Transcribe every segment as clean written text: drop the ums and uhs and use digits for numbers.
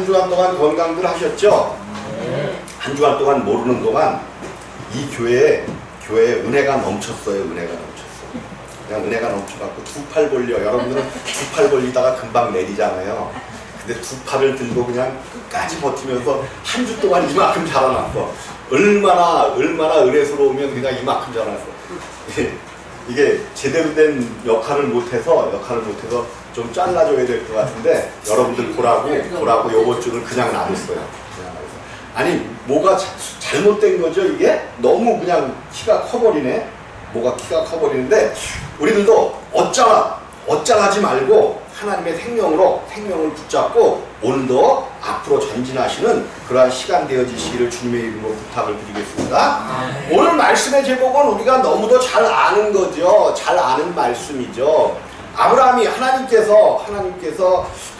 한 주간 동안 건강들 하셨죠? 한 주간 동안 모르는 동안 이 교회에 은혜가 넘쳤어요. 은혜가 넘쳤어요. 그냥 은혜가 넘쳐갖고 두 팔 벌려. 여러분들은 두 팔 벌리다가 금방 내리잖아요. 근데 두 팔을 들고 그냥 끝까지 버티면서 한 주 동안 이만큼 자라났어. 얼마나 은혜스러우면 그냥 이만큼 자라났어. 이게 제대로 된 역할을 못해서 좀 잘라줘야 될 것 같은데 여러분들 보라고 요번 주는 그냥 놔뒀어요. 아니 뭐가 잘못된 거죠 이게? 너무 그냥 키가 커버리네. 뭐가 키가 커버리는데 우리들도 어짱하지 말고 하나님의 생명을 붙잡고 오늘도 앞으로 전진하시는 그러한 시간 되어지시기를 주님의 이름으로 부탁을 드리겠습니다. 오늘 말씀의 제목은 우리가 너무도 잘 아는 거죠. 잘 아는 말씀이죠. 아브라함이 하나님께서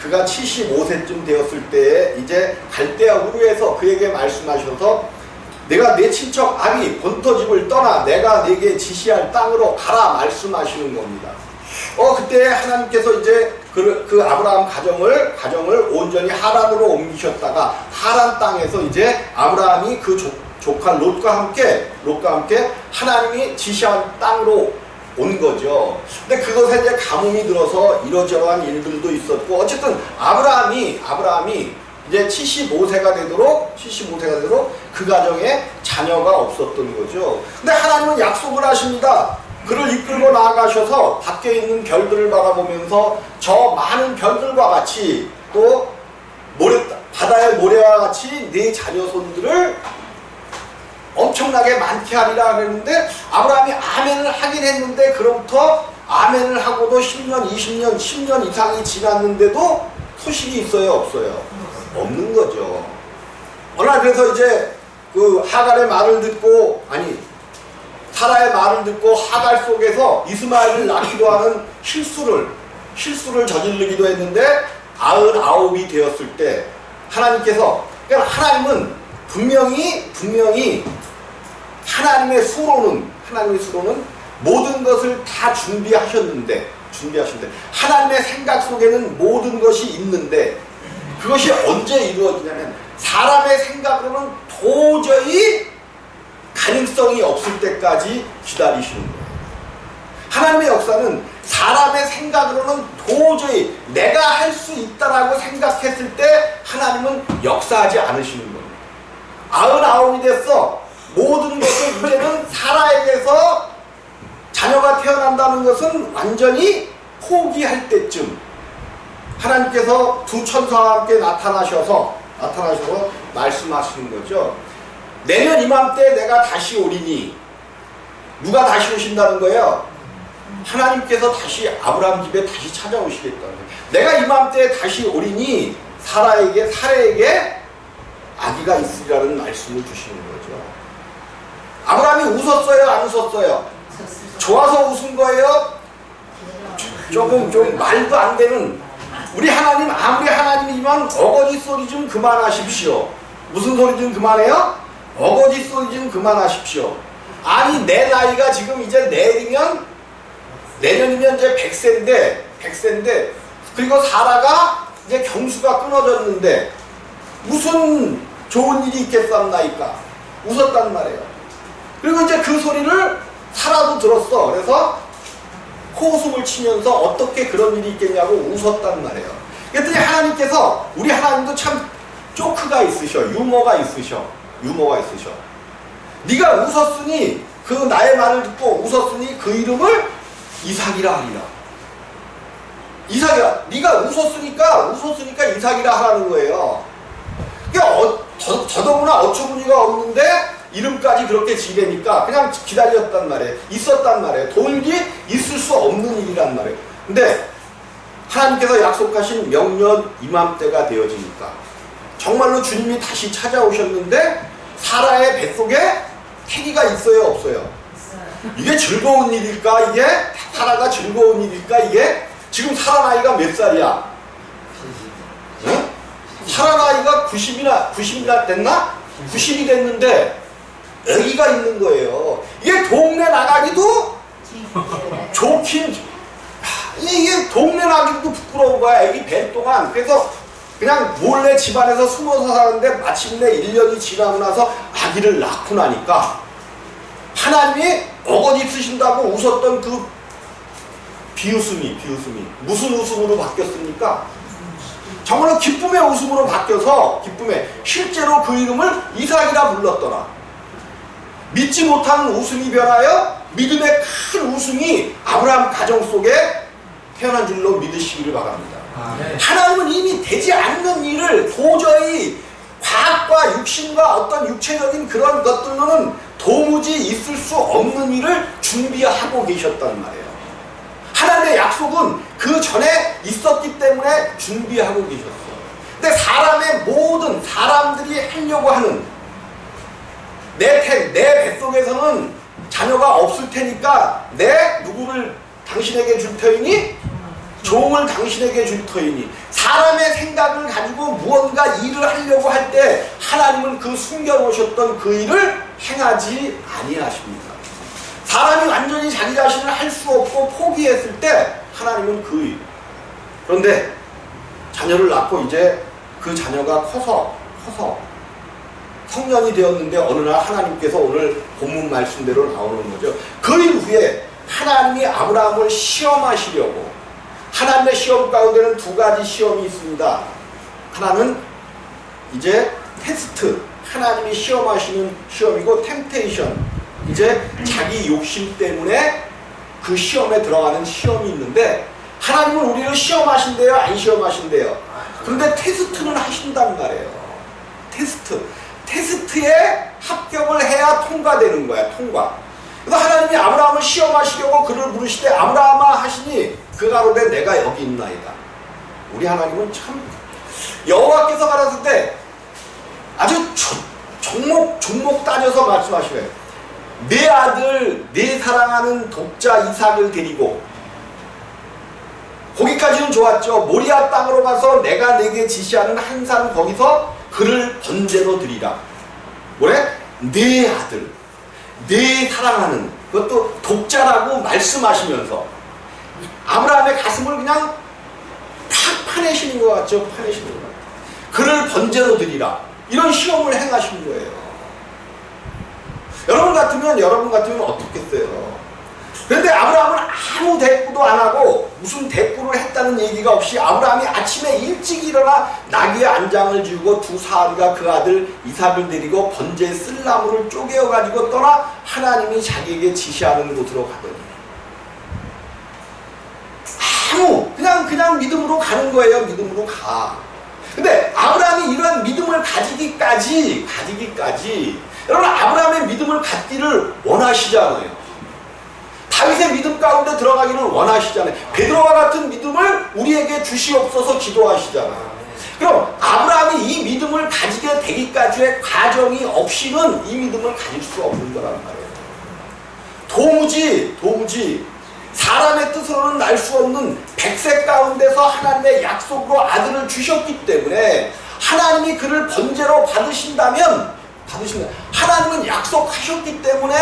그가 75세쯤 되었을 때에 이제 갈대아 우르에서 그에게 말씀하셔서 내가 내 친척 아비 본토집을 떠나 내가 네게 지시할 땅으로 가라 말씀하시는 겁니다. 그때 하나님께서 이제 그 아브라함 가정을 온전히 하란으로 옮기셨다가 하란 땅에서 이제 아브라함이 그 조카 롯과 함께 하나님이 지시한 땅으로 온 거죠. 근데 그것에 이제 가뭄이 들어서 이러저러한 일들도 있었고 어쨌든 아브라함이 이제 75세가 되도록 그 가정에 자녀가 없었던 거죠. 근데 하나님은 약속을 하십니다. 그를 이끌고 나아가셔서 밖에 있는 별들을 바라보면서 저 많은 별들과 같이 또 바다의 모래와 같이 네 자녀손들을 엄청나게 많게 하리라 그랬는데 아브라함이 아멘을 하긴 했는데 그로부터 아멘을 하고도 10년, 20년, 10년 이상이 지났는데도 소식이 있어요? 없어요? 없는 거죠. 어느 날 그래서 이제 그 하갈의 말을 듣고 사라의 말을 듣고 하갈 속에서 이스마엘을 낳기도 하는 실수를 저지르기도 했는데 99이 되었을 때 하나님께서 그러니까 하나님은 분명히 하나님의 수로는 모든 것을 다 준비하셨는데 하나님의 생각 속에는 모든 것이 있는데 그것이 언제 이루어지냐면 사람의 생각으로는 도저히 가능성이 없을 때까지 기다리시는 거예요. 하나님의 역사는 사람의 생각으로는 도저히 내가 할 수 있다라고 생각했을 때 하나님은 역사하지 않으시는 거예요. 99이 됐어. 모든 것을 이제는 사라에게서 자녀가 태어난다는 것은 완전히 포기할 때쯤 하나님께서 두 천사와 함께 나타나셔서 말씀하시는 거죠. 내년 이맘때 내가 다시 오리니 누가 다시 오신다는 거예요? 하나님께서 다시 아브라함 집에 다시 찾아오시겠다는 거예요. 내가 이맘때 다시 오리니 사라에게 아기가 있으리라는 말씀을 주시는 거죠. 아브라함이 웃었어요? 안 웃었어요? 좋아서 웃은 거예요? 좀 말도 안 되는 우리 하나님 아무리 하나님이지만 어거지 소리 좀 그만하십시오. 무슨 소리 좀 그만해요? 어거지 소리 좀 그만하십시오. 아니 내 나이가 지금 이제 내년이면 이제 100세인데 그리고 사라가 이제 경수가 끊어졌는데 무슨 좋은 일이 있겠습니까? 웃었단 말이에요. 그리고 이제 그 소리를 사라도 들었어. 그래서 코웃음을 치면서 어떻게 그런 일이 있겠냐고 웃었단 말이에요. 그랬더니 하나님께서 우리 하나님도 참 조크가 있으셔. 유머가 있으셔. 네가 웃었으니 그 나의 말을 듣고 웃었으니 그 이름을 이삭이라 하리라. 이삭이라. 네가 웃었으니까 이삭이라 하라는 거예요. 그러니까 더더구나 어처구니가 없는데 이름까지 그렇게 지게니까 그냥 기다렸단 말이에요. 있었단 말이에요. 도저히 있을 수 없는 일이란 말이에요. 근데 하나님께서 약속하신 명년 이맘때가 되어지니까 정말로 주님이 다시 찾아오셨는데 사라의 뱃속에 태기가 있어요? 없어요? 이게 즐거운 일일까? 이게 사라가 즐거운 일일까? 이게 지금 사라 나이가 몇 살이야? 응? 사라 나이가 90이나 됐나? 90이 됐는데 애기가 있는 거예요. 이게 동네 나가기도 좋긴 이게 동네 나가기도 부끄러운 거야. 애기 뵐 동안. 그래서 그냥 몰래 집안에서 숨어서 사는데 마침내 1년이 지나고 나서 아기를 낳고 나니까 하나님이 어거지 쓰신다고 웃었던 그 비웃음이 무슨 웃음으로 바뀌었습니까? 정말로 기쁨의 웃음으로 바뀌어서 실제로 그 이름을 이삭이라 불렀더라. 믿지 못하는 웃음이 변하여 믿음의 큰 웃음이 아브라함 가정 속에 태어난 줄로 믿으시기를 바랍니다. 하나님은 이미 되지 않는 일을 도저히 과학과 육신과 어떤 육체적인 그런 것들로는 도무지 있을 수 없는 일을 준비하고 계셨단 말이에요. 하나님의 약속은 그 전에 있었기 때문에 준비하고 계셨어요. 근데 모든 사람들이 하려고 하는 내 뱃속에서는 자녀가 없을 테니까 누구를 당신에게 줄 터이니? 종을 당신에게 줄 터이니. 사람의 생각을 가지고 무언가 일을 하려고 할 때 하나님은 그 숨겨놓으셨던 그 일을 행하지 아니하십니다. 사람이 완전히 자기 자신을 할 수 없고 포기했을 때 하나님은 그 일. 그런데 자녀를 낳고 이제 그 자녀가 커서 성년이 되었는데 어느 날 하나님께서 오늘 본문 말씀대로 나오는 거죠. 그 이후에 하나님이 아브라함을 시험하시려고, 하나님의 시험 가운데는 두 가지 시험이 있습니다. 하나는 이제 테스트, 하나님이 시험하시는 시험이고, 템테이션, 이제 자기 욕심 때문에 그 시험에 들어가는 시험이 있는데, 하나님은 우리를 시험하신대요, 안 시험하신대요? 그런데 테스트는 하신단 말이에요. 테스트에 합격을 해야 통과되는 거야, 통과. 그래서 하나님이 아브라함을 시험하시려고 그를 부르시되 아브라함아 하시니 그가 가로되 내가 여기 있나이다. 우리 하나님은 참, 여호와께서 가라사대 때 아주 종목 따져서 말씀하시래요. 내 아들, 내 사랑하는 독자 이삭을 데리고, 거기까지는 좋았죠. 모리아 땅으로 가서 내가 내게 지시하는 한 산 거기서 그를 번제로 드리라. 뭐래? 내 아들, 내 사랑하는, 그것도 독자라고 말씀하시면서 아브라함의 가슴을 그냥 팍 파내시는 것 같죠. 파내시는 것 같아요. 그를 번제로 드리라. 이런 시험을 행하신 거예요. 여러분 같으면 어떻겠어요? 그런데 아브라함은 아무 대꾸도 안 하고 무슨 대꾸를 했다는 얘기가 없이 아브라함이 아침에 일찍 일어나 나귀의 안장을 지우고 두 사람과 그 아들 이삭을 데리고 번제의 쓸나무를 쪼개어 가지고 떠나 하나님이 자기에게 지시하는 곳으로 가더니 그냥 믿음으로 가는 거예요. 믿음으로 가. 근데 아브라함이 이러한 믿음을 가지기까지 여러분, 아브라함의 믿음을 갖기를 원하시잖아요. 다윗의 믿음 가운데 들어가기를 원하시잖아요. 베드로와 같은 믿음을 우리에게 주시옵소서 기도하시잖아요. 그럼 아브라함이 이 믿음을 가지게 되기까지의 과정이 없이는 이 믿음을 가질 수 없는 거란 말이에요. 도무지 사람의 뜻으로는 날 수 없는 백색 가운데서 하나님의 약속으로 아들을 주셨기 때문에 하나님이 그를 번제로 받으신다면 하나님은 약속하셨기 때문에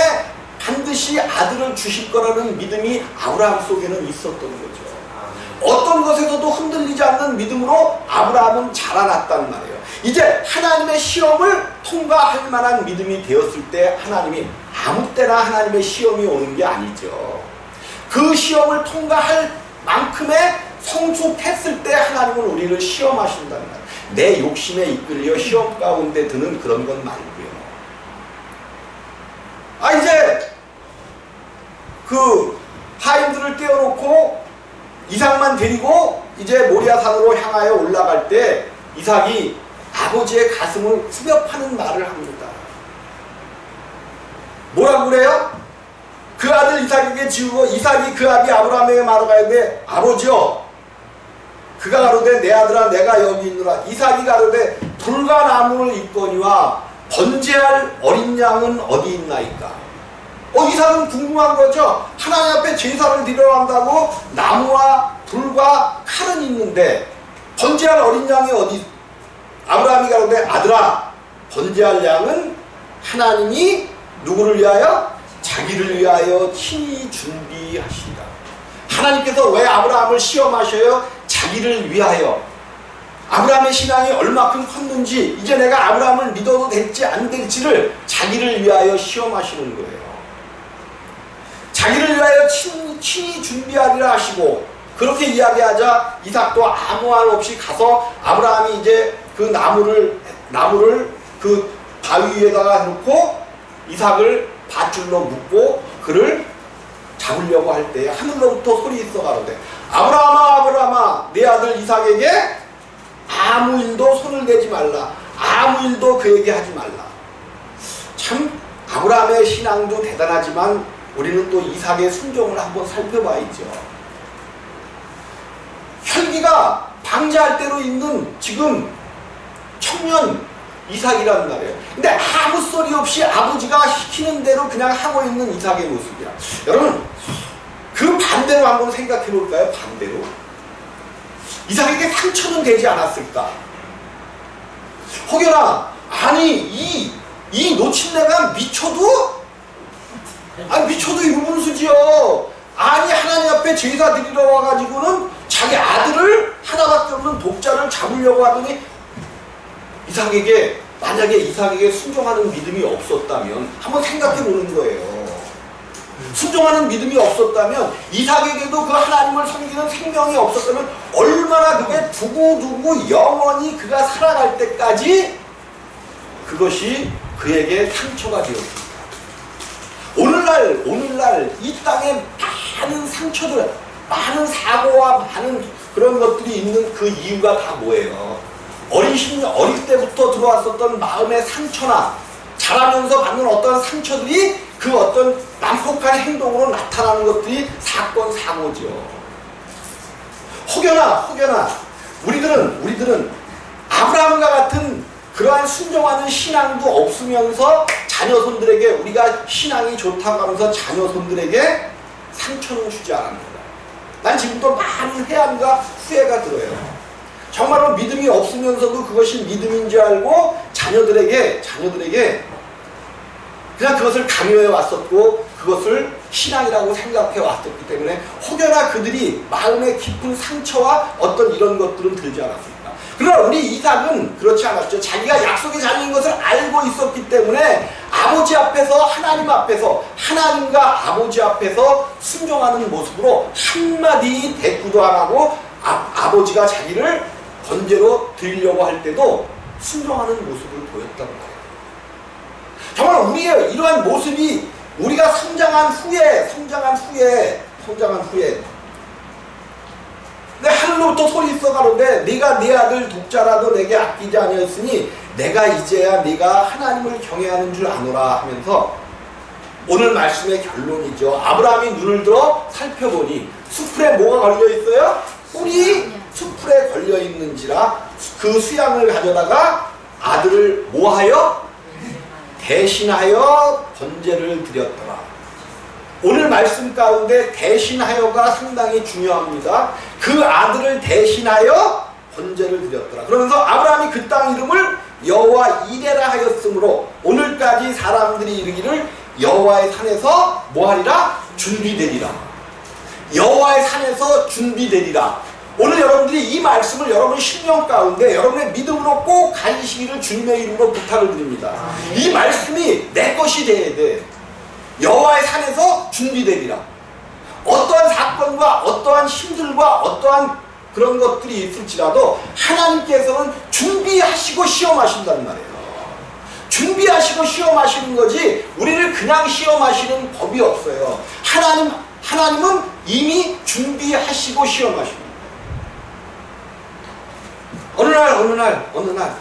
반드시 아들을 주실 거라는 믿음이 아브라함 속에는 있었던 거죠. 어떤 것에서도 흔들리지 않는 믿음으로 아브라함은 자라났단 말이에요. 이제 하나님의 시험을 통과할 만한 믿음이 되었을 때 하나님이 아무 때나 하나님의 시험이 오는 게 아니죠. 그 시험을 통과할 만큼의 성숙했을 때 하나님은 우리를 시험하신다는 거예요. 내 욕심에 이끌려 시험 가운데 드는 그런 건 말고요. 이제 그 하인들을 떼어놓고 이삭만 데리고 이제 모리아산으로 향하여 올라갈 때 이삭이 아버지의 가슴을 후벼파는 말을 합니다. 뭐라고 그래요? 그 아들 이삭에게 지우고 이삭이 그 아비 아브라함에게 말하가되 아버지여, 그가 가로되 내 아들아 내가 여기 있노라. 이삭이 가로되 불과 나무를 입거니와 번제할 어린 양은 어디 있나이까? 이삭은 궁금한 거죠. 하나님 앞에 제사를 드리러 간다고 나무와 불과 칼은 있는데 번제할 어린 양이 어디? 아브라함이 가로되 아들아, 번제할 양은 하나님이 누구를 위하여? 자기를 위하여 친히 준비하시리라. 하나님께서 왜 아브라함을 시험하셔요? 자기를 위하여. 아브라함의 신앙이 얼마큼 컸는지, 이제 내가 아브라함을 믿어도 될지 안 될지를 자기를 위하여 시험하시는 거예요. 자기를 위하여 친히 준비하리라 하시고, 그렇게 이야기하자 이삭도 아무 말 없이 가서 아브라함이 이제 그 나무를 그 바위 위에다가 놓고 이삭을 밧줄로 묶고 그를 잡으려고 할 때 하늘로부터 소리 있어 가로되 아브라함아 아브라함아 내 아들 이삭에게 아무 일도 손을 대지 말라. 아무 일도 그에게 하지 말라. 참 아브라함의 신앙도 대단하지만 우리는 또 이삭의 순종을 한번 살펴봐야죠. 혈기가 방자할 대로 있는 지금 청년 이삭이란 말이에요. 근데 아무 소리 없이 아버지가 시키는 대로 그냥 하고 있는 이삭의 모습이야. 여러분 그 반대로 한번 생각해 볼까요? 반대로 이삭에게 상처는 되지 않았을까? 혹여나 아니 이 노친네가 미쳐도 이 무분수지요. 아니 하나님 앞에 제사 드리러 와가지고는 자기 아들을 하나밖에 없는 독자를 잡으려고 하더니 만약에 이삭에게 순종하는 믿음이 없었다면 한번 생각해 보는 거예요. 순종하는 믿음이 없었다면 이삭에게도 그 하나님을 섬기는 생명이 없었다면 얼마나 그게 두고두고 영원히 그가 살아갈 때까지 그것이 그에게 상처가 되었습니다. 오늘날 이 땅에 많은 상처들, 많은 사고와 많은 그런 것들이 있는 그 이유가 다 뭐예요? 어릴 때부터 들어왔었던 마음의 상처나 자라면서 받는 어떤 상처들이 그 어떤 난폭한 행동으로 나타나는 것들이 사건, 사고죠. 혹여나 우리들은 아브라함과 같은 그러한 순종하는 신앙도 없으면서 자녀손들에게 우리가 신앙이 좋다고 하면서 자녀손들에게 상처는 주지 않았는가. 난 지금도 많은 회한과 후회가 들어요. 정말로 믿음이 없으면서도 그것이 믿음인 줄 알고 자녀들에게 그냥 그것을 강요해 왔었고 그것을 신앙이라고 생각해 왔었기 때문에 혹여나 그들이 마음의 깊은 상처와 어떤 이런 것들은 들지 않았습니다. 그러나 우리 이삭은 그렇지 않았죠. 자기가 약속의 자녀인 것을 알고 있었기 때문에 아버지 앞에서 하나님과 아버지 앞에서 순종하는 모습으로 한마디 대꾸도 안 하고 아버지가 자기를 번제로 드리려고 할 때도 순종하는 모습을 보였단 말이에요. 정말 우리의 이러한 모습이 우리가 성장한 후에 내 하늘로부터 소리 있어 가로되 네가 네 아들 독자라도 내게 아끼지 아니하였으니 내가 이제야 네가 하나님을 경외하는 줄 아노라 하면서 오늘 말씀의 결론이죠. 아브라함이 눈을 들어 살펴보니 숯불에 뭐가 걸려 있어요? 뿔이 숯불에 걸려 있는지라 그 수양을 가져다가 아들을 뭐하여? 대신하여 번제를 드렸더라. 오늘 말씀 가운데 대신하여가 상당히 중요합니다. 그 아들을 대신하여 번제를 드렸더라. 그러면서 아브라함이 그 땅 이름을 여호와 이레라 하였으므로 오늘까지 사람들이 이르기를 여호와의 산에서 뭐하리라? 준비되리라. 여호와의 산에서 준비되리라. 오늘 여러분들이 이 말씀을 여러분 심령 가운데 여러분의 믿음으로 꼭 가지시기를 주님의 이름으로 부탁을 드립니다. 이 말씀이 내 것이 돼야 돼. 여호와의 산에서 준비되리라. 어떠한 사건과 어떠한 힘들과 어떠한 그런 것들이 있을지라도 하나님께서는 준비하시고 시험하신다는 말이에요. 준비하시고 시험하시는 거지 우리를 그냥 시험하시는 법이 없어요. 하나님은 이미 준비하시고 시험하십니다. 어느 날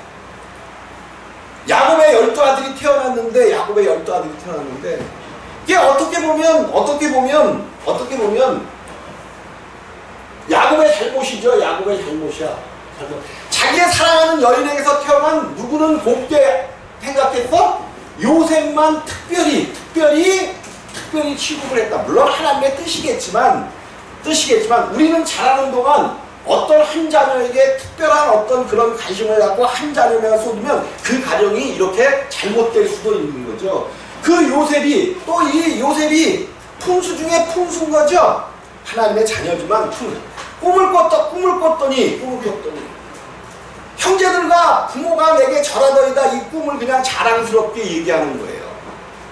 야곱의 12아들이 태어났는데 이게 어떻게 보면 야곱의 잘못이죠. 야곱의 잘못이야. 자기의 사랑하는 여인에게서 태어난 누구는 곱게 생각했어? 요셉만 특별히 취급을 했다. 물론 하나님의 뜻이겠지만 우리는 자라는 동안 어떤 한 자녀에게 특별한 어떤 그런 관심을 갖고 한 자녀만 쏟으면 그 가정이 이렇게 잘못될 수도 있는 거죠. 그 요셉이 또 이 요셉이 풍수 중에 풍수인 거죠. 하나님의 자녀지만 꿈을 꿨더니 형제들과 부모가 내게 절하더이다, 이 꿈을 그냥 자랑스럽게 얘기하는 거예요.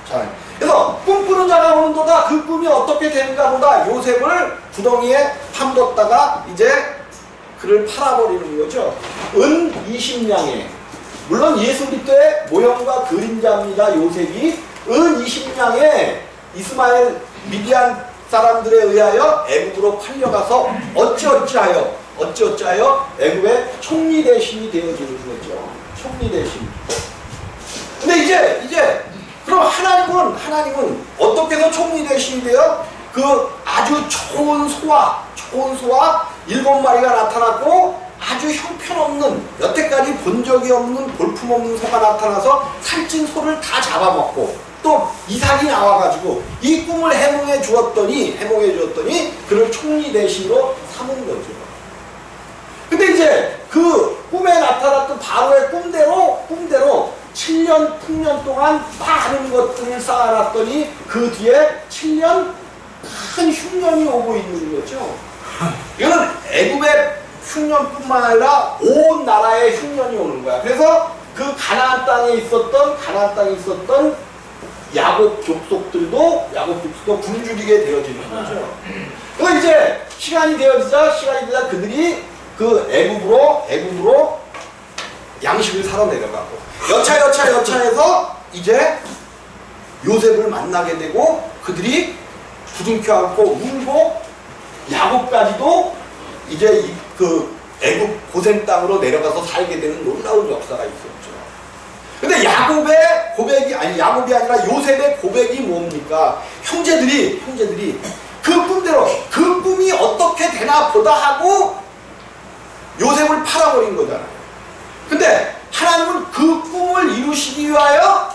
자, 그래서 꿈꾸는 자가 오는도다. 그 꿈이 어떻게 되는가 보다. 요셉을 구덩이에 파묻었다가 이제 그를 팔아버리는 거죠. 은 20냥에, 물론 예수 그리스도의 모형과 그림자입니다. 요셉이 은 20냥에 이스마엘 미디안 사람들에 의하여 애굽으로 팔려가서 어찌어찌하여 애굽의 총리 대신이 되어지는 거죠. 총리 대신. 근데 이제 그럼 하나님은 어떻게 해서 총리 대신이 돼요? 그 아주 좋은 소와 7마리가 나타났고, 아주 형편없는, 여태까지 본 적이 없는 볼품없는 소가 나타나서 살찐 소를 다 잡아먹고, 또 이삭이 나와가지고 이 꿈을 해몽해 주었더니 그를 총리 대신으로 삼은 거죠. 근데 이제 그 꿈에 나타났던 바로의 꿈대로 7년 풍년 동안 많은 것들을 쌓아놨더니 그 뒤에 7년 큰 흉년이 오고 있는 거죠. 이거는 애굽의 흉년뿐만 아니라 온 나라의 흉년이 오는 거야. 그래서 그 가나안 땅에 있었던 야곱 족속들도 굶주리게 되어지는 거죠. 그래서 이제 시간이 되어지자 그들이 그 애굽으로 양식을 사러 내려가고, 여차해서 이제 요셉을 만나게 되고, 그들이 부둥켜 안고 울고, 야곱까지도 이제 그 애굽 고생 땅으로 내려가서 살게 되는 놀라운 역사가 있었죠. 근데 야곱이 아니라 요셉의 고백이 뭡니까? 형제들이 그 꿈대로 그 꿈이 어떻게 되나 보다 하고 요셉을 팔아버린 거잖아요. 근데 하나님은 그 꿈을 이루시기 위하여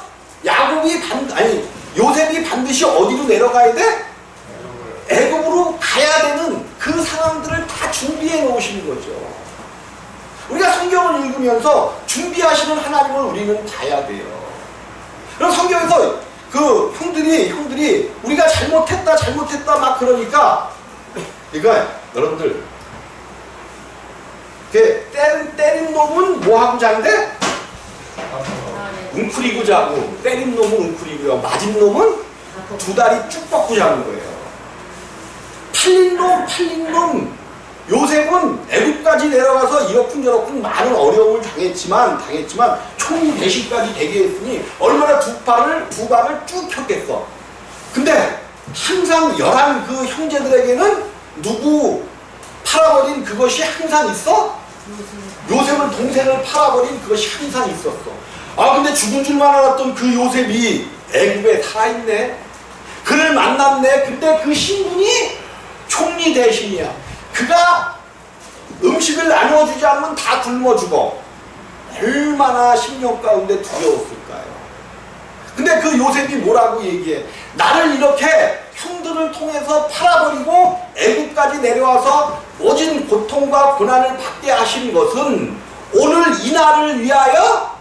요셉이 반드시 어디로 내려가야 돼? 애굽으로 가야 되는 그 상황들을 다 준비해 놓으시는 거죠. 우리가 성경을 읽으면서 준비하시는 하나님을 우리는 봐야 돼요. 그럼 성경에서 그 형들이 우리가 잘못했다 막 그러니까, 여러분들 때린 놈은 뭐하고 잔대? 웅크리고 자고, 때린 놈은 웅크리고요, 맞은 놈은 두 다리 쭉 뻗고 자는 거예요. 팔린 놈 요셉은 애굽까지 내려가서 이러쿵저러쿵 많은 어려움을 당했지만 총리 대신까지 되게 했으니 얼마나 두 발을 쭉 켰겠어. 근데 항상 11 그 형제들에게는 누구 팔아버린 그것이 항상 있어? 요셉을 동생을 팔아버린 그것이 항상 있었어. 근데 죽은 줄만 알았던 그 요셉이 애굽에 살아있네. 그를 만났네. 근데 그 신분이 총리 대신이야. 그가 음식을 나누어주지 않으면 다 굶어 죽어. 얼마나 심령 가운데 두려웠을까요? 근데 그 요셉이 뭐라고 얘기해? 나를 이렇게 형들을 통해서 팔아버리고 애굽까지 내려와서 모진 고통과 고난을 받게 하신 것은 오늘 이 날을 위하여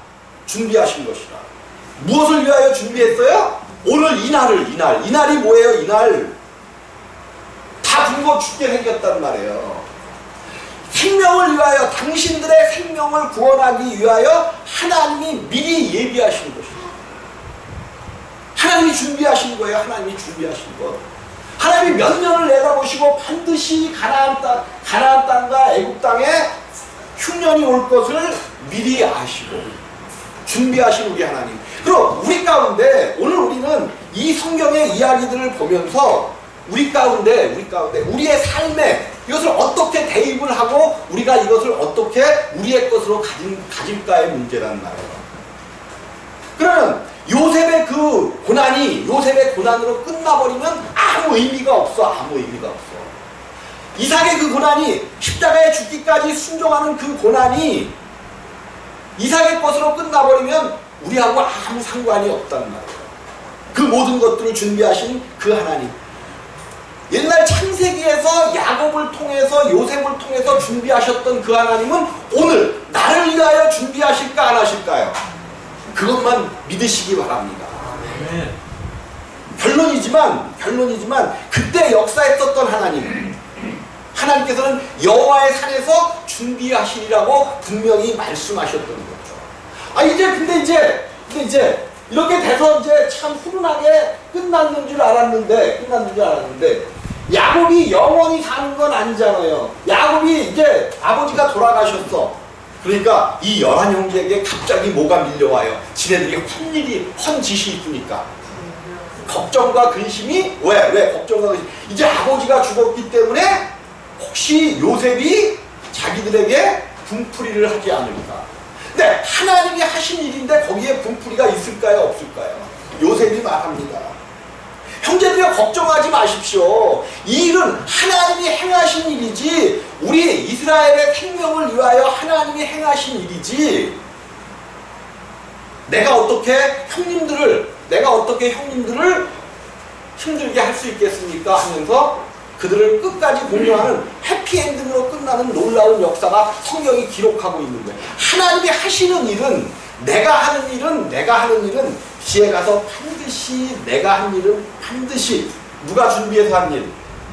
준비하신 것이라. 무엇을 위하여 준비했어요? 오늘 이 날이 뭐예요? 이 날 다 굶어 죽게 생겼단 말이에요. 생명을 위하여, 당신들의 생명을 구원하기 위하여 하나님이 미리 예비하신 것이에요. 하나님이 준비하신 거예요. 하나님이 준비하신 것. 하나님이 몇 년을 내다보시고 반드시 가나안 땅과 애굽 땅에 흉년이 올 것을 미리 아시고 준비하신 우리 하나님. 그럼 우리 가운데 오늘 우리는 이 성경의 이야기들을 보면서 우리 가운데 우리의 삶에 이것을 어떻게 대입을 하고 우리가 이것을 어떻게 우리의 것으로 가질까의 문제란 말이에요. 그러면 요셉의 그 고난이 요셉의 고난으로 끝나버리면 아무 의미가 없어. 이삭의 그 고난이, 십자가에 죽기까지 순종하는 그 고난이 이삭의 것으로 끝나버리면 우리하고 아무 상관이 없단 말이에요. 그 모든 것들을 준비하신 그 하나님, 옛날 창세기에서 야곱을 통해서 요셉을 통해서 준비하셨던 그 하나님은 오늘 나를 위하여 준비하실까 안 하실까요? 그것만 믿으시기 바랍니다. 결론이지만 그때 역사했었던 하나님께서는 여호와의 산에서 준비하시리라고 분명히 말씀하셨던 거죠. 근데 이제 이렇게 돼서 이제 참 훈훈하게 끝났는 줄 알았는데 야곱이 영원히 사는 건 아니잖아요. 야곱이 이제 아버지가 돌아가셨어. 그러니까 이 11형제에게 갑자기 뭐가 밀려와요. 지네들이 헌짓이 있으니까. 걱정과 근심이 왜 걱정과 근심? 이제 아버지가 죽었기 때문에 혹시 요셉이 자기들에게 분풀이를 하지 않을까? 근데 하나님이 하신 일인데 거기에 분풀이가 있을까요? 없을까요? 요셉이 말합니다. 형제들이여 걱정하지 마십시오. 이 일은 하나님이 행하신 일이지 우리 이스라엘의 생명을 위하여 하나님이 행하신 일이지 내가 어떻게 형님들을 힘들게 할 수 있겠습니까? 하면서 그들을 끝까지 공유하는 해피엔딩으로 끝나는 놀라운 역사가 성경이 기록하고 있는 거예요. 하나님이 하시는 일은 내가 하는 일은 뒤에 가서 반드시 내가 한 일은 반드시 누가 준비해서 한 일,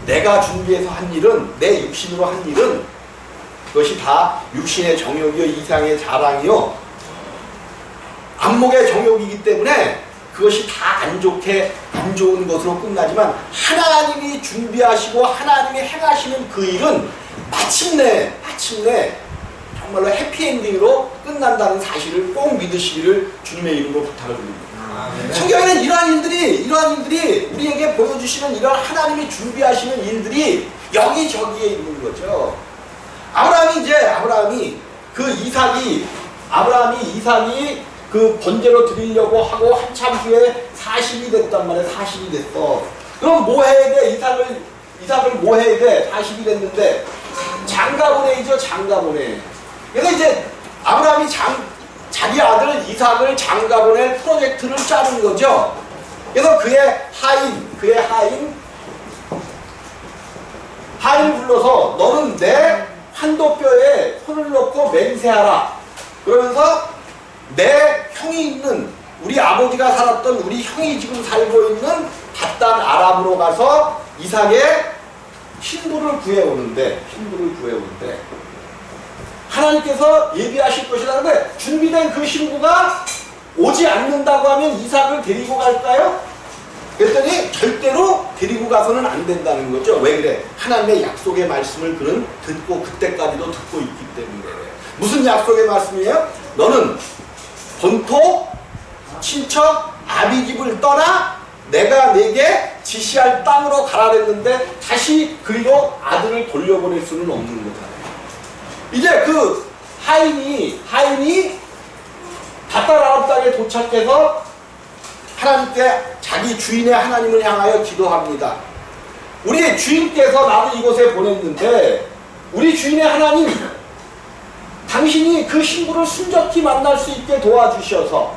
내가 준비해서 한 일은 내 육신으로 한 일은 그것이 다 육신의 정욕이요 이상의 자랑이요 안목의 정욕이기 때문에 그것이 다 안 좋은 것으로 끝나지만 하나님이 준비하시고 하나님이 행하시는 그 일은 마침내 정말로 해피엔딩으로 끝난다는 사실을 꼭 믿으시기를 주님의 이름으로 부탁을 드립니다. 성경에는 이러한 일들이 우리에게 보여주시는 이런 하나님이 준비하시는 일들이 여기저기에 있는 거죠. 아브라함이 그 이삭이 그 번제로 드리려고 하고 한참 후에 40이 됐단 말이야. 40이 됐어. 그럼 뭐 해야 돼? 이삭을 뭐 해야 돼? 40이 됐는데 장가보내죠. 장가보내. 그래서 이제 아브라함이 자기 아들 이삭을 장가보낼 프로젝트를 짜는 거죠. 그래서 그의 하인 불러서 너는 내 환도뼈에 손을 넣고 맹세하라. 그러면서 내 형이 있는 우리 아버지가 살았던 우리 형이 지금 살고 있는 밧단 아람으로 가서 이삭의 신부를 구해오는데 하나님께서 예비하실 것이라는데 준비된 그 신부가 오지 않는다고 하면 이삭을 데리고 갈까요? 그랬더니 절대로 데리고 가서는 안 된다는 거죠. 왜 그래? 하나님의 약속의 말씀을 그는 듣고 그때까지도 듣고 있기 때문에. 무슨 약속의 말씀이에요? 너는 본토, 친척, 아비 집을 떠나 내가 내게 지시할 땅으로 가라 그랬는데 다시 그리로 아들을 돌려보낼 수는 없는 거잖아요. 이제 그 하인이 밧단 아람 땅에 도착해서 하나님께 자기 주인의 하나님을 향하여 기도합니다. 우리 주인께서 나를 이곳에 보냈는데 우리 주인의 하나님 당신이 그 신부를 순적히 만날 수 있게 도와주셔서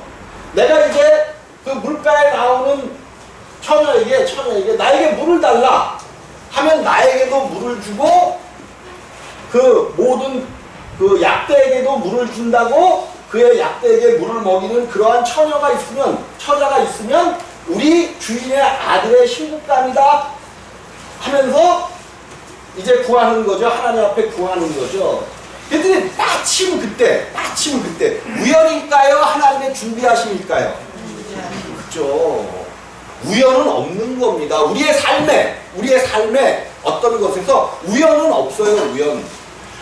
내가 이제 그 물가에 나오는 처녀에게 나에게 물을 달라 하면 나에게도 물을 주고 그 모든 그 약대에게도 물을 준다고 그의 약대에게 물을 먹이는 그러한 처자가 있으면 우리 주인의 아들의 신부감이다 하면서 이제 구하는 거죠. 하나님 앞에 구하는 거죠. 그랬더니 마침 그때 우연일까요? 하나님의 준비하심일까요? 그렇죠. 우연은 없는 겁니다. 우리의 삶에 어떤 것에서 우연은 없어요. 우연.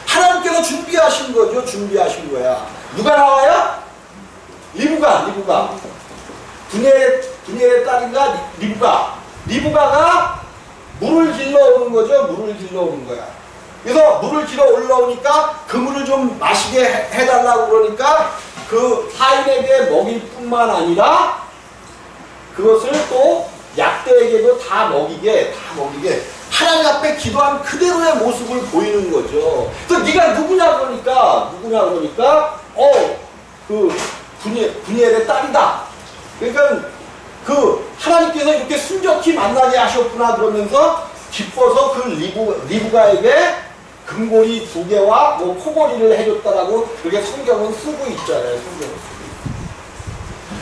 하나님께서 준비하신 거죠. 준비하신 거야. 누가 나와요? 리브가 분야의 딸인가? 리브가가 물을 길러 오는 거죠. 물을 길러 오는 거야. 그래서 물을 길어 올라오니까 그 물을 좀 마시게 해달라고 그러니까 그 하인에게 먹일 뿐만 아니라 그것을 또 약대에게도 다 먹이게 하나님 앞에 기도한 그대로의 모습을 보이는 거죠. 그래서 네가 누구냐 그러니까 그 분이엘의 딸이다. 그러니까 그 하나님께서 이렇게 순적히 만나게 하셨구나 그러면서 기뻐서 그 리브가에게 금고리 2개와 뭐 코고리를 해줬다라고 그렇게 성경은 쓰고 있잖아요.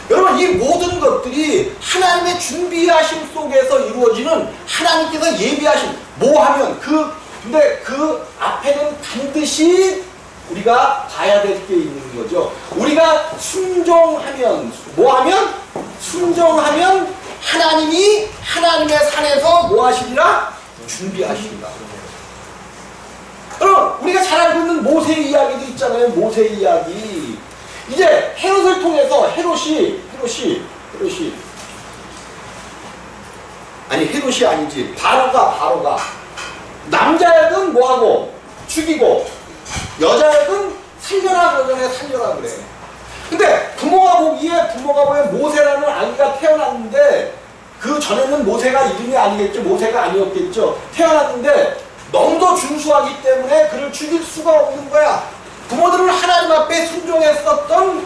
여러분 이 모든 것들이 하나님의 준비하심 속에서 이루어지는 하나님께서 예비하신 뭐 하면 그 근데 그 앞에는 반드시 우리가 봐야 될 게 있는 거죠. 우리가 순종하면, 뭐하면? 순종하면 하나님이 하나님의 산에서 뭐 하시리라? 준비하시리라. 그럼 우리가 잘 알고 있는 모세 이야기도 있잖아요. 모세 이야기. 이제 헤롯을 통해서 헤롯이 아니지. 바로가 남자애든 뭐하고 죽이고 여자애든 살려라 그래. 근데 부모가 보기에 모세라는 아기가 태어났는데 그 전에는 모세가 이름이 아니겠죠. 모세가 아니었겠죠. 태어났는데 너무도 준수하기 때문에 그를 죽일 수가 없는 거야. 부모들은 하나님 앞에 순종했었던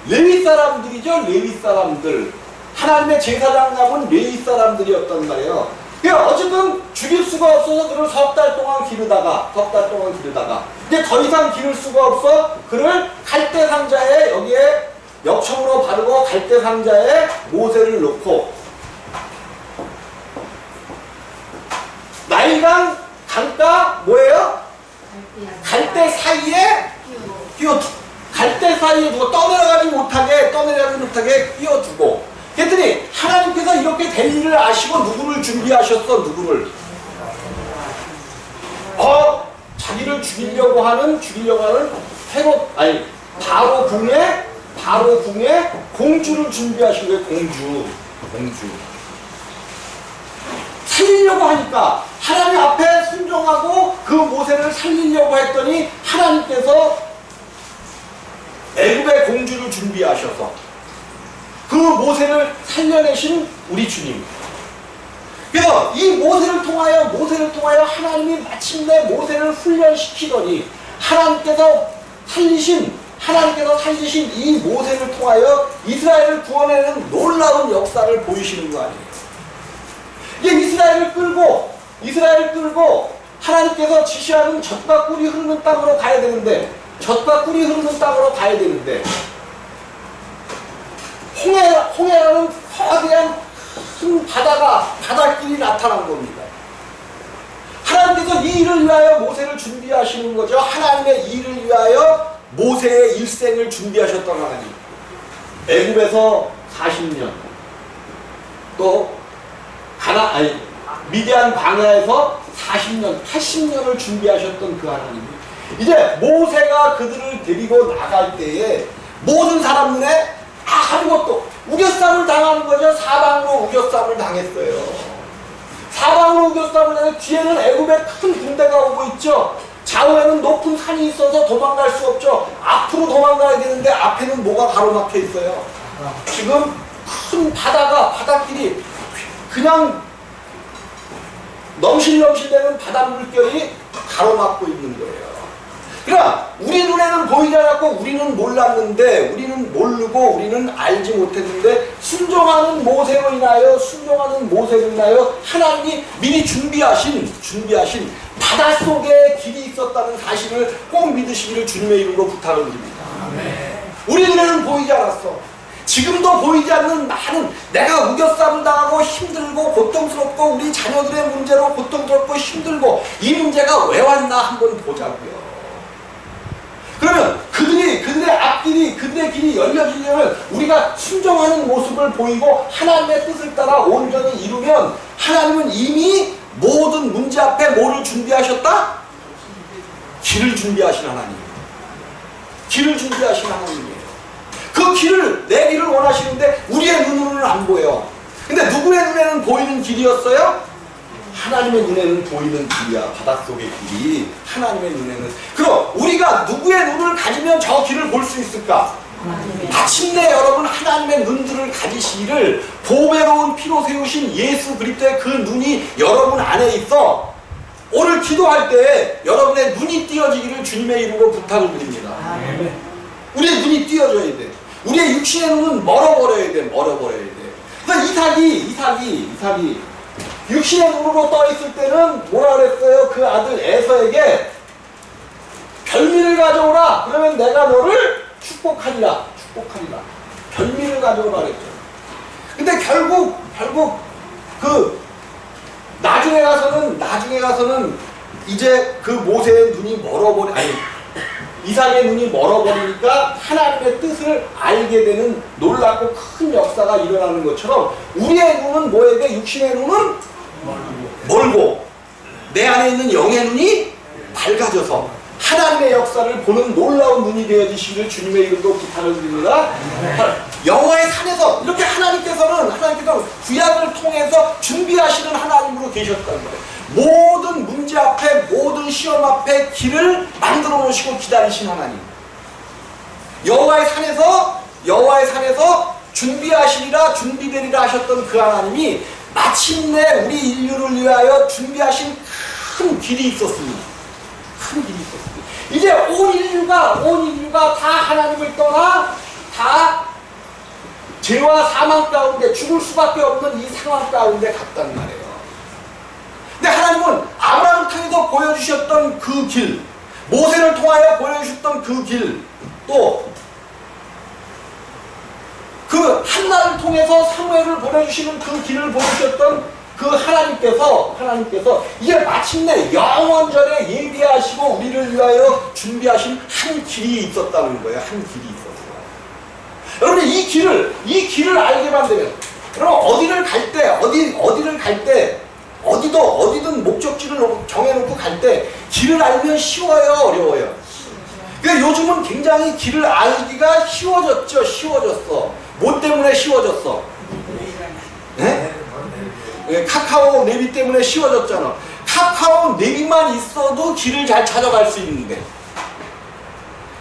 레위 사람들이죠. 레위 사람들. 하나님의 제사장 남은 레위 사람들이었단 말이에요. 그러니까 어쨌든 죽일 수가 없어서 그를 석 달 동안 기르다가 이제 더 이상 기를 수가 없어 그를 갈대 상자에 여기에 역청으로 바르고 갈대 상자에 모세를 넣고 나일강 강가 뭐예요? 갈대 사이에 갈대 사이에 누가 떠내려가지 못하게 끼워두고 그랬더니 하나님께서 이렇게 될 일을 아시고 누구를 준비하셨어? 누구를? 자기를 죽이려고 하는 바로 궁에 공주를 준비하신 거예요. 공주. 살리려고 하니까 하나님 앞에 순종하고 그 모세를 살리려고 했더니 하나님께서 애굽의 공주를 준비하셔서 그 모세를 살려내신 우리 주님. 그래서 이 모세를 통하여 하나님이 마침내 모세를 훈련시키더니 하나님께서 살리신 이 모세를 통하여 이스라엘을 구원하는 놀라운 역사를 보이시는 거 아니에요. 이제 이스라엘을 끌고 하나님께서 지시하는 젖과 꿀이 흐르는 땅으로 가야 되는데 홍해라는 거대한 큰 바닷길이 나타난 겁니다. 하나님께서 이 일을 위하여 모세를 준비하시는 거죠. 하나님의 이 일을 위하여 모세의 일생을 준비하셨던 하나님. 애굽에서 40년 또 미디안 광야에서 40년, 80년을 준비하셨던 그 하나님이 이제 모세가 그들을 데리고 나갈 때에 모든 사람 눈에 아무것도 우겨쌈을 당하는 거죠. 사방으로 우겨쌈을 당했어요. 사방으로 우겨쌈을 당해 뒤에는 애굽의 큰 군대가 오고 있죠. 좌우에는 높은 산이 있어서 도망갈 수 없죠. 앞으로 도망가야 되는데 앞에는 뭐가 가로막혀 있어요. 지금 큰 바닷길이 그냥 넘실넘실대는 바닷물결이 가로막고 있는 거예요. 그러나 우리 눈에는 보이지 않았고 우리는 몰랐는데 우리는 모르고 우리는 알지 못했는데 순종하는 모세로 인하여 하나님이 미리 준비하신 바닷속에 길이 있었다는 사실을 꼭 믿으시기를 주님의 이름으로 부탁을 드립니다. 우리 눈에는 보이지 않았어. 지금도 보이지 않는 많은 내가 우겨싸움 당하고 힘들고 고통스럽고 우리 자녀들의 문제로 고통스럽고 힘들고 이 문제가 왜 왔나 한번 보자고요. 그러면 그들의 앞길이 그들의 길이 열려지려면 우리가 순종하는 모습을 보이고 하나님의 뜻을 따라 온전히 이루면 하나님은 이미 모든 문제 앞에 뭐를 준비하셨다? 길을 준비하신 하나님. 길을 준비하신 하나님이에요. 그 길을 내기를 원하시는데 우리의 눈으로는 안 보여. 근데 누구의 눈에는 보이는 길이었어요? 하나님의 눈에는 보이는 길이야. 바닷속의 길이 하나님의 눈에는. 그럼 우리가 누구의 눈을 가지면 저 길을 볼 수 있을까? 마침내 여러분 하나님의 눈들을 가지시기를 보배로운 피로 세우신 예수 그리스도의 그 눈이 여러분 안에 있어. 오늘 기도할 때 여러분의 눈이 띄어지기를 주님의 이름으로 부탁을 드립니다. 우리의 눈이 띄어져야 돼. 우리의 육신의 눈은 멀어버려야 돼. 그러니까 이삭이 육신의 눈으로 떠 있을 때는 뭐라 그랬어요? 그 아들 에서에게 별미를 가져오라. 그러면 내가 너를 축복하리라. 별미를 가져오라 그랬죠. 근데 결국 그 나중에 가서는 이제 그 모세의 눈이 이삭의 눈이 멀어버리니까 하나님의 뜻을 알게 되는 놀랍고 큰 역사가 일어나는 것처럼 우리의 눈은 뭐에게? 육신의 눈은 멀고 내 안에 있는 영의 눈이 밝아져서 하나님의 역사를 보는 놀라운 눈이 되어지시기를 주님의 이름으로 부탁을 드립니다. 여호와의 산에서 이렇게 하나님께서는 구약을 통해서 준비하시는 하나님으로 계셨다는 거예요. 모든 문제 앞에, 모든 시험 앞에 길을 만들어 놓으시고 기다리신 하나님. 여호와의 산에서 준비하시리라, 준비되리라 하셨던 그 하나님이 마침내 우리 인류를 위하여 준비하신 큰 길이 있었습니다. 큰 길이 있었습니다. 이제 온 인류가 다 하나님을 떠나 다 죄와 사망 가운데 죽을 수밖에 없는 이 상황 가운데 갔단 말이에요. 근데 하나님은 아브라함을 통해서 보여주셨던 그 길, 모세를 통하여 보여주셨던 그 길, 또 그 한나를 통해서 사무엘을 보내주시는 그 길을 보여주셨던 그 하나님께서 이제 마침내 영원전에 예비하시고 우리를 위하여 준비하신 한 길이 있었다는 거예요. 한 길이 있었어요. 여러분 이 길을 알게만 되면, 여러분 어디를 갈 때 어디든 목적지를 정해놓고 갈 때 길을 알면 쉬워요, 어려워요? 그러니까 요즘은 굉장히 길을 알기가 쉬워졌어. 뭐 때문에 쉬워졌어? 네? 카카오 내비 때문에 쉬워졌잖아. 카카오 내비만 있어도 길을 잘 찾아갈 수 있는데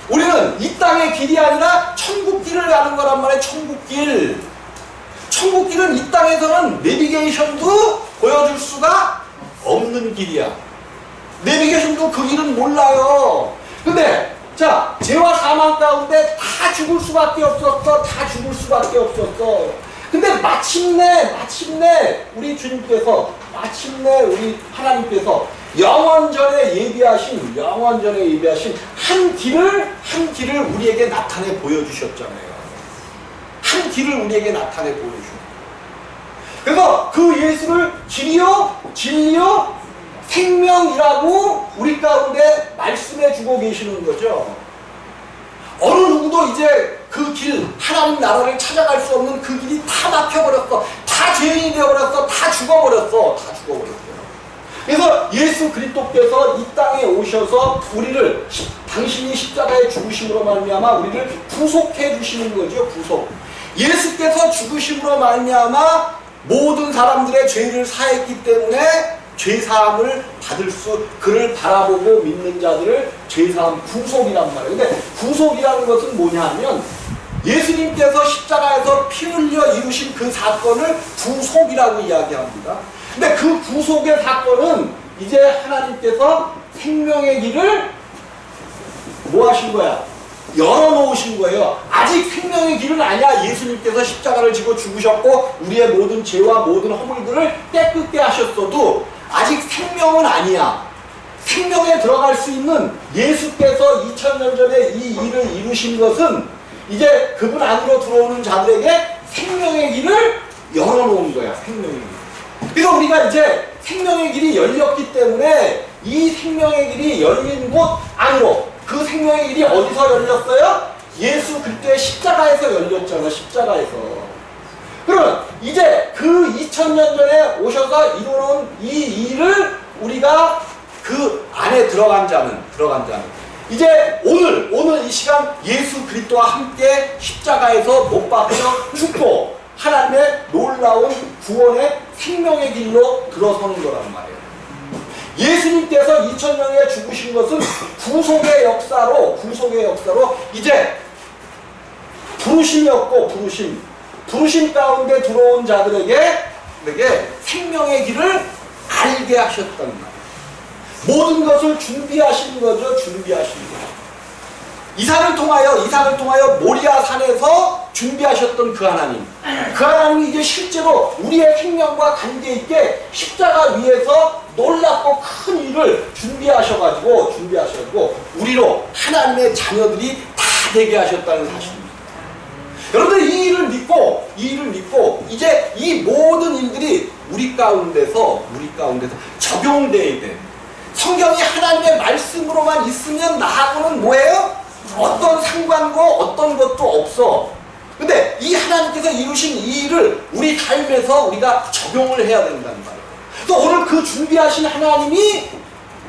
우리는 이 땅의 길이 아니라 천국길을 가는 거란 말이에요. 천국길은 이 땅에서는 내비게이션도 보여줄 수가 없는 길이야. 내비게이션도 그 길은 몰라요. 근데 자, 죄와 사망 가운데 다 죽을 수밖에 없었어. 근데 마침내 우리 주님께서, 우리 하나님께서 영원전에 예비하신 한 길을 우리에게 나타내 보여주셨잖아요. 한 길을 우리에게 나타내 보여주셨어요. 그래서 그 예수를 길이요, 진리요, 생명이라고 우리 가운데 말씀해 주고 계시는 거죠. 어느 누구도 이제 그 길, 하나님 나라를 찾아갈 수 없는 그 길이 다 막혀버렸어. 다 죄인이 되어버렸어. 다 죽어버렸어요. 그래서 예수 그리스도께서 이 땅에 오셔서 우리를 당신이 십자가에 죽으심으로 말미암아 우리를 구속해 주시는 거죠. 구속. 예수께서 죽으심으로 말미암아 모든 사람들의 죄를 사했기 때문에 죄사함을 받을 그를 바라보고 믿는 자들을 죄사함, 구속이란 말이에요. 근데 구속이라는 것은 뭐냐 하면 예수님께서 십자가에서 피 흘려 이루신 그 사건을 구속이라고 이야기합니다. 근데 그 구속의 사건은 이제 하나님께서 생명의 길을 뭐 하신 거야? 열어놓으신 거예요. 아직 생명의 길은 아니야. 예수님께서 십자가를 지고 죽으셨고 우리의 모든 죄와 모든 허물들을 깨끗게 하셨어도 아직 생명은 아니야. 생명에 들어갈 수 있는 예수께서 2000년 전에 이 일을 이루신 것은 이제 그분 안으로 들어오는 자들에게 생명의 길을 열어놓은 거야. 생명의 길. 그래서 우리가 이제 생명의 길이 열렸기 때문에 이 생명의 길이 열린 곳 안으로, 그 생명의 길이 어디서 열렸어요? 예수 그리스도의 십자가에서 열렸잖아. 십자가에서. 그러면 이제 그 2000년 전에 오셔서 이루는 이 일을 우리가 그 안에 들어간 자는 이제 오늘 이 시간 예수 그리스도와 함께 십자가에서 못 박혀 죽고 하나님의 놀라운 구원의 생명의 길로 들어서는 거란 말이에요. 예수님께서 2000년에 죽으신 것은 구속의 역사로 이제 부르심이었고 부르심 가운데 들어온 자들에게 생명의 길을 알게 하셨단 말이에요. 모든 것을 준비하신 거죠. 이삭을 통하여 모리아 산에서 준비하셨던 그 하나님이 이제 실제로 우리의 생명과 관계 있게 십자가 위에서 놀랍고 큰 일을 준비하셔가지고 우리로 하나님의 자녀들이 다 되게 하셨다는 사실입니다. 여러분들 이 일을 믿고 이제 이 모든 일들이 우리 가운데서 적용돼야 돼. 성경이 하나님의 말씀으로만 있으면 나하고는 뭐예요? 어떤 상관고 어떤 것도 없어. 근데 이 하나님께서 이루신 이 일을 우리 삶에서 우리가 적용을 해야 된다는 말이에요. 또 오늘 그 준비하신 하나님이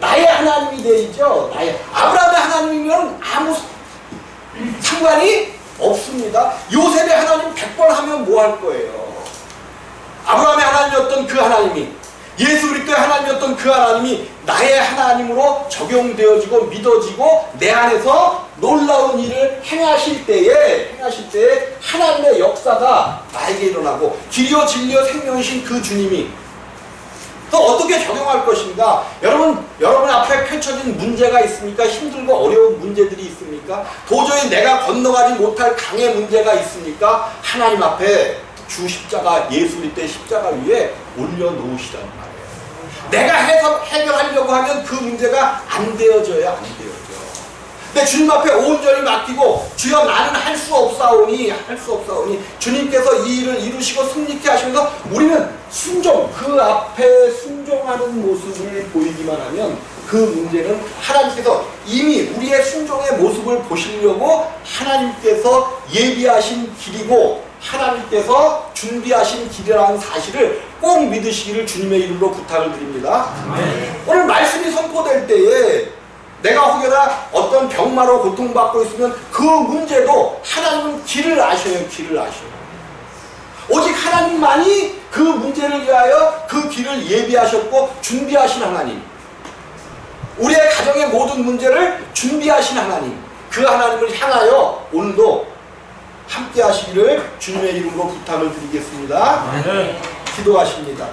나의 하나님이 되죠. 아브라함의 하나님이면 아무 상관이 없습니다. 요셉의 하나님 100번 하면 뭐 할 거예요? 아브라함의 하나님이었던 그 하나님이, 예수 그리스도의 하나님이었던 그 하나님이 나의 하나님으로 적용되어지고 믿어지고 내 안에서 놀라운 일을 행하실 때에 하나님의 역사가 나에게 일어나고 길이요 진리요 생명이신 그 주님이 또 어떻게 적용할 것인가? 여러분 앞에 펼쳐진 문제가 있습니까? 힘들고 어려운 문제들이 있습니까? 도저히 내가 건너가지 못할 강의 문제가 있습니까? 하나님 앞에 주 십자가, 예수 그리스도의 십자가 위에 올려놓으시란 말이에요. 내가 해결하려고 하면 그 문제가 안 되어져요. 근데 주님 앞에 온전히 맡기고 주여 나는 할 수 없사오니 주님께서 이 일을 이루시고 승리케 하시면서 우리는 그 앞에 순종하는 모습을 보이기만 하면 그 문제는 하나님께서 이미 우리의 순종의 모습을 보시려고 하나님께서 예비하신 길이고 하나님께서 준비하신 길이라는 사실을 꼭 믿으시기를 주님의 이름으로 부탁을 드립니다. 오늘 말씀이 선포될 때에 내가 혹여나 어떤 병마로 고통받고 있으면 그 문제도 하나님은 길을 아셔요. 오직 하나님만이 그 문제를 위하여 그 길을 예비하셨고 준비하신 하나님, 우리의 가정의 모든 문제를 준비하신 하나님, 그 하나님을 향하여 오늘도 함께 하시기를 주님의 이름으로 부탁을 드리겠습니다. 기도하십니다.